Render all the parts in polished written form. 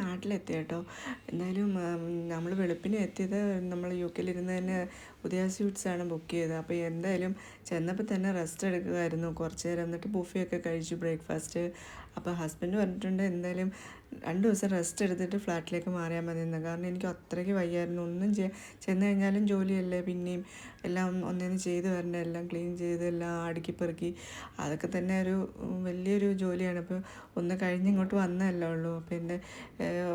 നാട്ടിലെത്തി കേട്ടോ. എന്തായാലും നമ്മൾ വെളുപ്പിന് എത്തിയത്, നമ്മൾ യു കെയിലിരുന്ന് തന്നെ ഉദയ സ്വീറ്റ്സാണ് ബുക്ക് ചെയ്തത്. അപ്പോൾ എന്തായാലും ചെന്നപ്പോൾ തന്നെ റെസ്റ്റ് എടുക്കുമായിരുന്നു കുറച്ച് നേരം. എന്നിട്ട് ബുഫയൊക്കെ കഴിച്ചു ബ്രേക്ക്ഫാസ്റ്റ്. അപ്പോൾ ഹസ്ബൻഡ് പറഞ്ഞിട്ടുണ്ട് എന്തായാലും 2 ദിവസം റെസ്റ്റ് എടുത്തിട്ട് ഫ്ലാറ്റിലേക്ക് മാറിയാൽ മതി എന്ന്. കാരണം എനിക്ക് അത്രയ്ക്ക് വയ്യായിരുന്നു. ഒന്നും ചെന്ന് കഴിഞ്ഞാലും ജോലിയല്ലേ, പിന്നെയും എല്ലാം ഒന്നേന്ന് ചെയ്ത് വരണ്ടേ, എല്ലാം ക്ലീൻ ചെയ്ത് എല്ലാം അടുക്കി പെറുക്കി അതൊക്കെ തന്നെ ഒരു വലിയൊരു ജോലിയാണ്. അപ്പോൾ ഒന്ന് കഴിഞ്ഞ് ഇങ്ങോട്ട് വന്നതല്ലേ ഉള്ളൂ. അപ്പോൾ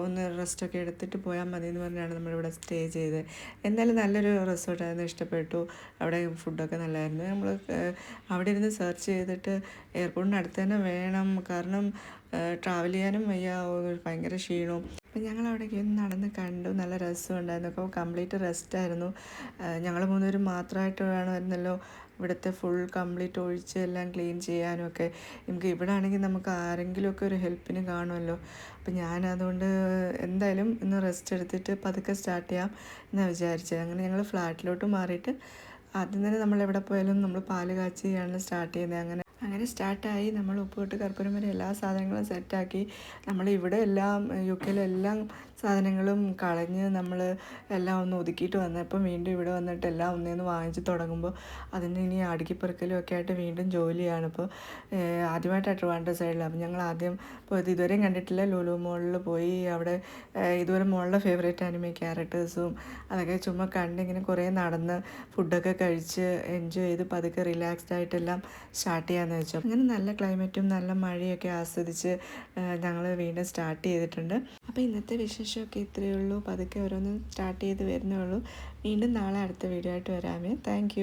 ഒന്ന് റെസ്റ്റൊക്കെ എടുത്തിട്ട് പോയാൽ മതി എന്ന് പറഞ്ഞാണ് നമ്മളിവിടെ സ്റ്റേ ചെയ്തത്. എന്തായാലും നല്ലൊരു റിസോർട്ടായിരുന്നു, ഇഷ്ടപ്പെട്ടു. അവിടെ ഫുഡൊക്കെ നല്ലതായിരുന്നു. നമ്മൾ അവിടെ ഇരുന്ന് സെർച്ച് ചെയ്തിട്ട് എയർപോർട്ടിന് അടുത്ത് തന്നെ വേണം, കാരണം ട്രാവൽ ചെയ്യാനും വയ്യ, ഭയങ്കര ക്ഷീണവും. അപ്പം ഞങ്ങൾ അവിടേക്ക് ഒന്ന് നടന്ന് കണ്ടു, നല്ല രസമുണ്ടായിരുന്നു. അപ്പോൾ കംപ്ലീറ്റ് റെസ്റ്റായിരുന്നു. ഞങ്ങൾ 3 പേരും മാത്രമായിട്ട് വേണമായിരുന്നല്ലോ ഇവിടുത്തെ ഫുൾ കംപ്ലീറ്റ് ഒഴിച്ച് എല്ലാം ക്ലീൻ ചെയ്യാനും ഒക്കെ. നമുക്ക് ഇവിടെ ആണെങ്കിൽ നമുക്ക് ആരെങ്കിലുമൊക്കെ ഒരു ഹെൽപ്പിന് കാണുമല്ലോ. അപ്പം അതുകൊണ്ട് എന്തായാലും ഇന്ന് റെസ്റ്റ് എടുത്തിട്ട് പതുക്കെ സ്റ്റാർട്ട് ചെയ്യാം എന്നാണ് വിചാരിച്ചത്. അങ്ങനെ ഞങ്ങൾ ഫ്ലാറ്റിലോട്ട് മാറിയിട്ട് ആദ്യം തന്നെ നമ്മൾ എവിടെ പോയാലും നമ്മൾ പാല് കാച്ചിയാണ് സ്റ്റാർട്ട് ചെയ്യുന്നത്. അങ്ങനെ സ്റ്റാർട്ടായി. നമ്മൾ ഉപ്പുതൊട്ട് കർപ്പൂരം വരെ എല്ലാ സാധനങ്ങളും സെറ്റാക്കി. നമ്മളിവിടെ എല്ലാം യു കെയിലെല്ലാം സാധനങ്ങളും കളഞ്ഞ് നമ്മൾ എല്ലാം ഒന്ന് ഒതുക്കിയിട്ട് വന്നപ്പം വീണ്ടും ഇവിടെ വന്നിട്ട് എല്ലാം ഒന്നേന്ന് വാങ്ങിച്ച് തുടങ്ങുമ്പോൾ അതിന് ഇനി അടുക്കിപ്പെറുക്കലും ഒക്കെ ആയിട്ട് വീണ്ടും ജോലിയാണ്. ഇപ്പോൾ ആദ്യമായിട്ടാണ് ട്രിവാൻഡ്രം സൈഡിൽ. അപ്പം ഞങ്ങൾ ആദ്യം പോയത് ഇതുവരെയും കണ്ടിട്ടില്ല, ലുലു മോളിൽ പോയി. അവിടെ ഇതുവരെ മോളുടെ ഫേവറേറ്റ് ആനിമേ ക്യാരക്ടേഴ്സും അതൊക്കെ ചുമ്മാ കണ്ടിങ്ങനെ കുറേ നടന്ന് ഫുഡൊക്കെ കഴിച്ച് എൻജോയ് ചെയ്ത് പതുക്കെ റിലാക്സ്ഡ് ആയിട്ടെല്ലാം സ്റ്റാർട്ട് ചെയ്യാമെന്ന് വെച്ചു. അങ്ങനെ നല്ല ക്ലൈമറ്റും നല്ല മഴയൊക്കെ ആസ്വദിച്ച് ഞങ്ങൾ വീണ്ടും സ്റ്റാർട്ട് ചെയ്തിട്ടുണ്ട്. അപ്പോൾ ഇന്നത്തെ വിശേഷമൊക്കെ ഇത്രയേ ഉള്ളൂ. പതുക്കെ ഓരോന്നും സ്റ്റാർട്ട് ചെയ്ത് വരുന്നേ ഉള്ളൂ. വീണ്ടും നാളെ അടുത്ത വീഡിയോ ആയിട്ട് വരാമേ. താങ്ക്